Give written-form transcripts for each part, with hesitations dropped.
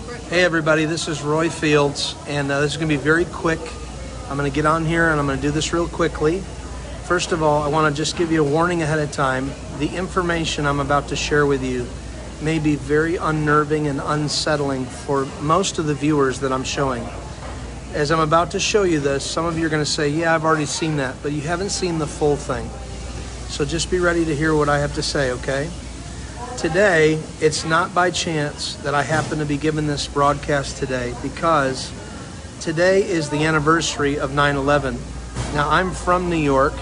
Hey everybody, this is Roy Fields, and this is going to be very quick. I'm going to get on here and I'm going to do this real quickly. First of all, I want to just give you a warning ahead of time. The information I'm about to share with you may be very unnerving and unsettling for most of the viewers that I'm showing. As I'm about to show you this, some of you are going to say, yeah, I've already seen that, but you haven't seen the full thing. So just be ready to hear what I have to say, okay? Today, it's not by chance that I happen to be given this broadcast today, because today is the anniversary of 9/11. Now, I'm from New York.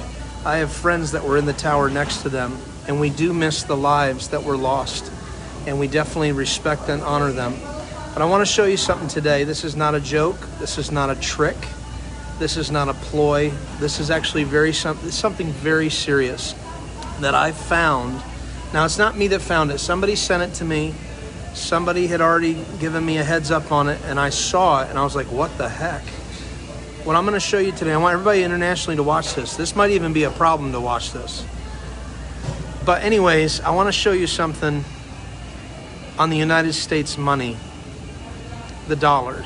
I have friends that were in the tower next to them, and we do miss the lives that were lost, and we definitely respect and honor them. But I want to show you something today. This is not a joke. This is not a trick. This is not a ploy. This is actually something very serious that I found. Now, it's not me that found it. Somebody sent it to me. Somebody had already given me a heads up on it, and I saw it, and I was like, what the heck? What I'm going to show you today, I want everybody internationally to watch this. This might even be a problem to watch this. But anyways, I want to show you something on the United States money. The dollar.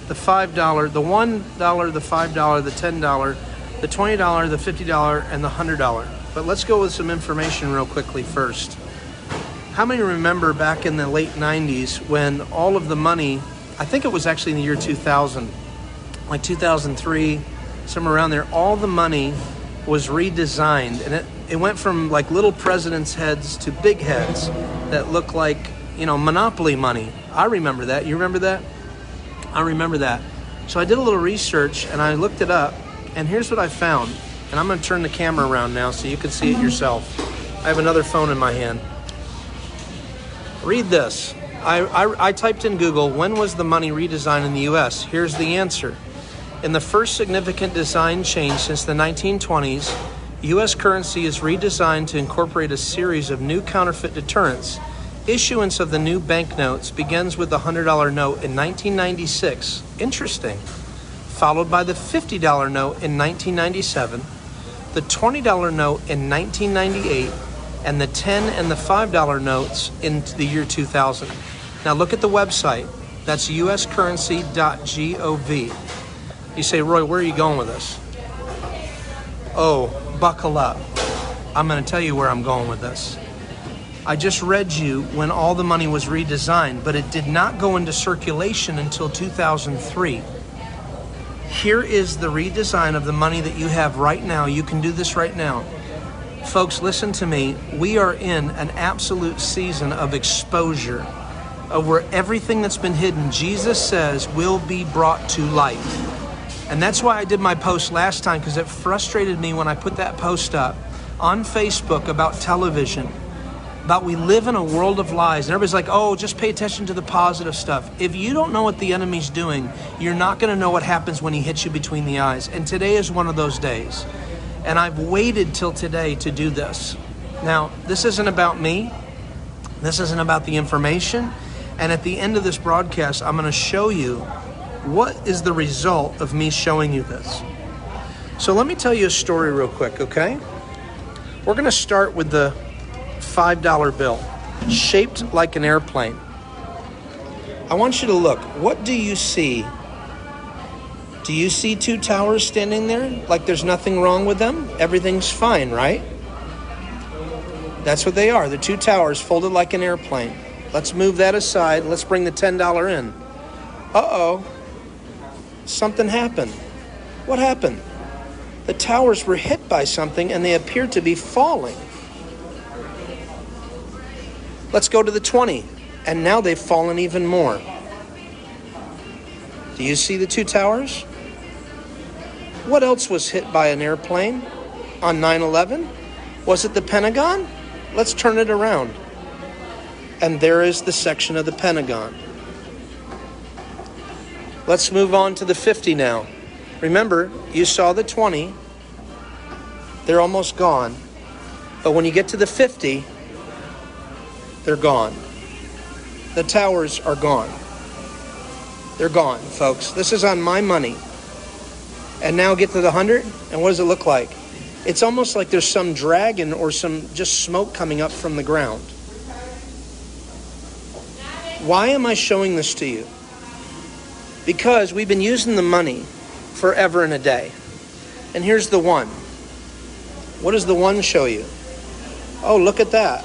The $5, the $1, the $5, the $10, the $20, the $50, and the $100. But let's go with some information real quickly first. How many remember back in the late 90s when all of the money, I think it was actually in the year 2000, like 2003, somewhere around there, all the money was redesigned. And it went from like little president's heads to big heads that look like, Monopoly money. I remember that. You remember that? I remember that. So I did a little research and I looked it up, and here's what I found. And I'm going to turn the camera around now so you can see it yourself. I have another phone in my hand. Read this. I typed in Google, when was the money redesigned in the U.S.? Here's the answer. In the first significant design change since the 1920s, U.S. currency is redesigned to incorporate a series of new counterfeit deterrents. Issuance of the new banknotes begins with the $100 note in 1996. Interesting. Followed by the $50 note in 1997, the $20 note in 1998, and the $10 and the $5 notes in the year 2000. Now look at the website. That's uscurrency.gov. You say, Roy, where are you going with this? Oh, buckle up. I'm going to tell you where I'm going with this. I just read you when all the money was redesigned, but it did not go into circulation until 2003. Here is the redesign of the money that you have right now. You can do this right now. Folks, listen to me. We are in an absolute season of exposure of where everything that's been hidden, Jesus says, will be brought to light. And that's why I did my post last time, because it frustrated me when I put that post up on Facebook about television. About we live in a world of lies. And everybody's like, oh, just pay attention to the positive stuff. If you don't know what the enemy's doing, you're not going to know what happens when he hits you between the eyes. And today is one of those days. And I've waited till today to do this. Now, this isn't about me. This isn't about the information. And at the end of this broadcast, I'm going to show you what is the result of me showing you this. So let me tell you a story real quick, okay? We're going to start with the $5 bill, shaped like an airplane. I want you to look. What do you see? Do you see two towers standing there like there's nothing wrong with them? Everything's fine, right? That's what they are. The two towers folded like an airplane. Let's move that aside. Let's bring the $10 in. Uh-oh. Something happened. What happened? The towers were hit by something and they appeared to be falling. Let's go to the 20, and now they've fallen even more. Do you see the two towers? What else was hit by an airplane on 9/11? Was it the Pentagon? Let's turn it around. And there is the section of the Pentagon. Let's move on to the 50 now. Remember, you saw the 20. They're almost gone. But when you get to the 50, they're gone. The towers are gone. They're gone, folks. This is on my money. And now get to the 100, and what does it look like? It's almost like there's some dragon or some just smoke coming up from the ground. Why am I showing this to you? Because we've been using the money forever and a day. And here's the one. What does the one show you? Oh, look at that.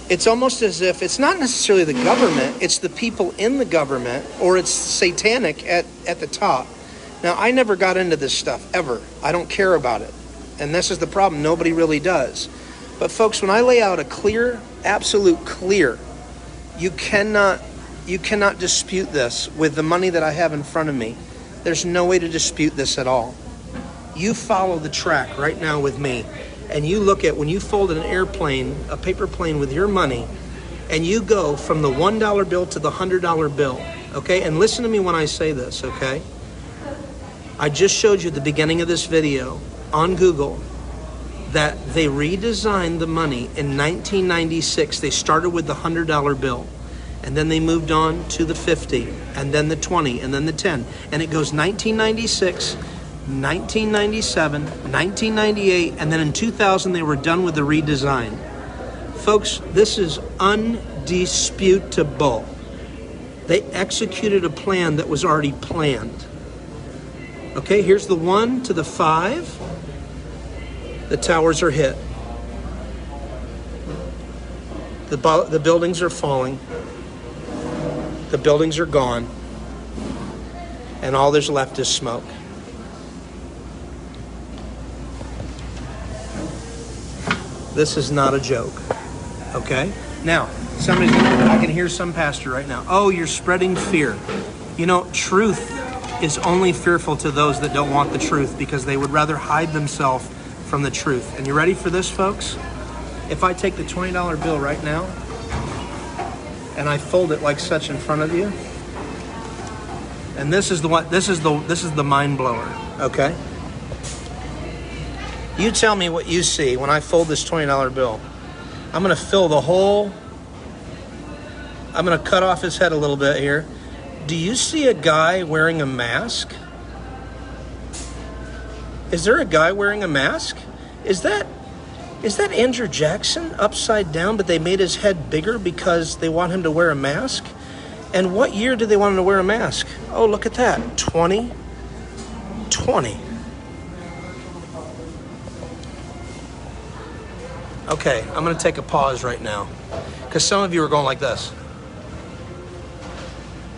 It's almost as if it's not necessarily the government, it's the people in the government, or it's satanic at the top. Now, I never got into this stuff, ever. I don't care about it. And this is the problem. Nobody really does. But folks, when I lay out a clear, absolute clear, you cannot dispute this with the money that I have in front of me. There's no way to dispute this at all. You follow the track right now with me, and you look at when you fold an airplane, a paper plane with your money, and you go from the $1 bill to the $100 bill, okay? And listen to me when I say this, okay? I just showed you at the beginning of this video on Google that they redesigned the money in 1996. They started with the $100 bill, and then they moved on to the 50, and then the 20, and then the 10. And it goes 1996, 1997, 1998, and then in 2000 they were done with the redesign. Folks, this is undisputable. They executed a plan that was already planned. Okay, here's the 1 to the 5. The towers are hit. The buildings are falling. The buildings are gone. And all there's left is smoke. This is not a joke. Okay? Now, I can hear some pastor right now. Oh, you're spreading fear. You know, truth is only fearful to those that don't want the truth, because they would rather hide themselves from the truth. And you ready for this, folks? If I take the $20 bill right now and I fold it like such in front of you, and this is the mind blower, okay? You tell me what you see when I fold this $20 bill. I'm going to fill the whole, I'm going to cut off his head a little bit here. Do you see a guy wearing a mask? Is there a guy wearing a mask? Is that Andrew Jackson upside down, but they made his head bigger because they want him to wear a mask? And what year did they want him to wear a mask? Oh, look at that. 2020. Okay, I'm going to take a pause right now, because some of you are going like this.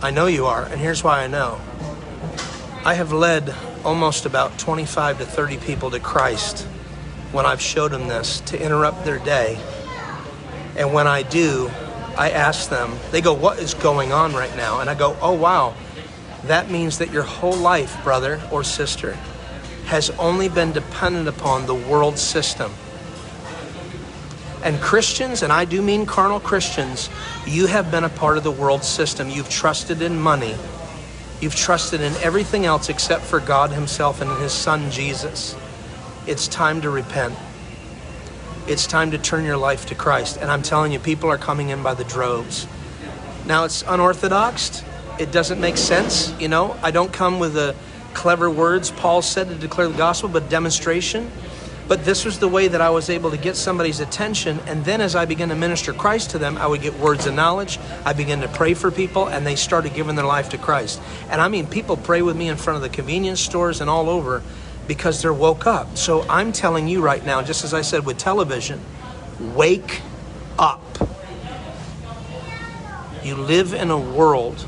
I know you are, and here's why I know. I have led almost about 25 to 30 people to Christ when I've showed them this to interrupt their day. And when I do, I ask them, they go, what is going on right now? And I go, oh, wow, that means that your whole life, brother or sister, has only been dependent upon the world system. And Christians, and I do mean carnal Christians, you have been a part of the world system. You've trusted in money. You've trusted in everything else except for God himself and his son, Jesus. It's time to repent. It's time to turn your life to Christ. And I'm telling you, people are coming in by the droves. Now, it's unorthodox. It doesn't make sense. You know, I don't come with the clever words Paul said to declare the gospel, but demonstration. But this was the way that I was able to get somebody's attention. And then as I began to minister Christ to them, I would get words of knowledge. I began to pray for people, and they started giving their life to Christ. And I mean, people pray with me in front of the convenience stores and all over because they're woke up. So I'm telling you right now, just as I said with television, wake up. You live in a world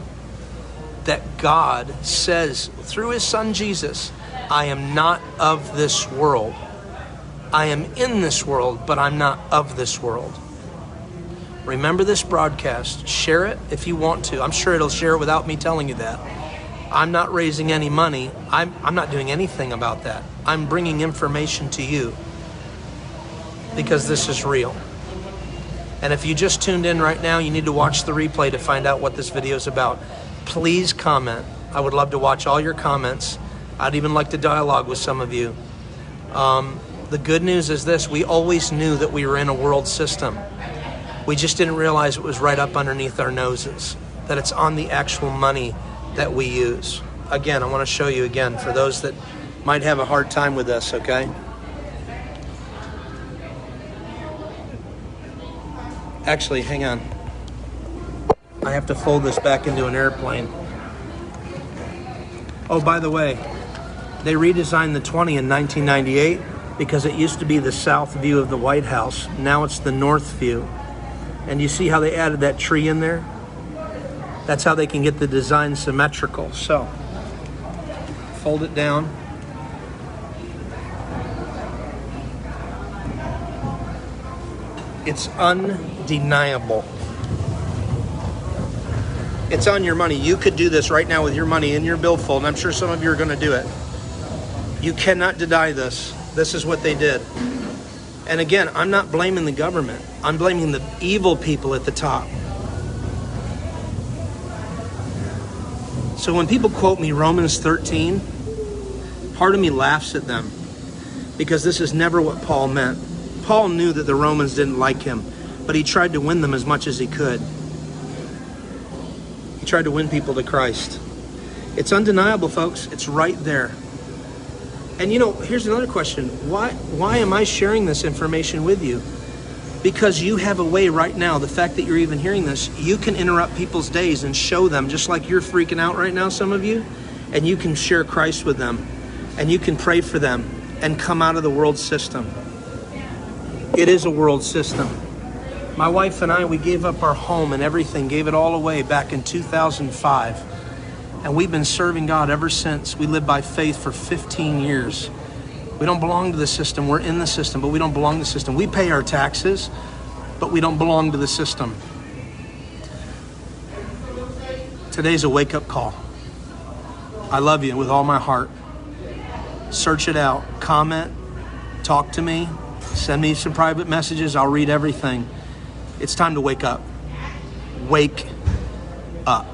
that God says through his son Jesus, I am not of this world. I am in this world, but I'm not of this world. Remember this broadcast. Share it if you want to. I'm sure it'll share it without me telling you that. I'm not raising any money. I'm not doing anything about that. I'm bringing information to you because this is real. And if you just tuned in right now, you need to watch the replay to find out what this video is about. Please comment. I would love to watch all your comments. I'd even like to dialogue with some of you. The good news is this: we always knew that we were in a world system. We just didn't realize it was right up underneath our noses, that it's on the actual money that we use. Again, I want to show you again for those that might have a hard time with this, okay? Actually, hang on. I have to fold this back into an airplane. Oh, by the way, they redesigned the 20 in 1998 because it used to be the south view of the White House. Now it's the north view. And you see how they added that tree in there? That's how they can get the design symmetrical. So, fold it down. It's undeniable. It's on your money. You could do this right now with your money in your billfold, and I'm sure some of you are going to do it. You cannot deny this. This is what they did. And again, I'm not blaming the government. I'm blaming the evil people at the top. So when people quote me Romans 13, part of me laughs at them because this is never what Paul meant. Paul knew that the Romans didn't like him, but he tried to win them as much as he could. He tried to win people to Christ. It's undeniable, folks. It's right there. And you know, here's another question. Why am I sharing this information with you? Because you have a way right now, the fact that you're even hearing this, you can interrupt people's days and show them, just like you're freaking out right now, some of you, and you can share Christ with them, and you can pray for them and come out of the world system. It is a world system. My wife and I, we gave up our home and everything, gave it all away back in 2005. And we've been serving God ever since. We lived by faith for 15 years. We don't belong to the system. We're in the system, but we don't belong to the system. We pay our taxes, but we don't belong to the system. Today's a wake-up call. I love you with all my heart. Search it out. Comment. Talk to me. Send me some private messages. I'll read everything. It's time to wake up. Wake up.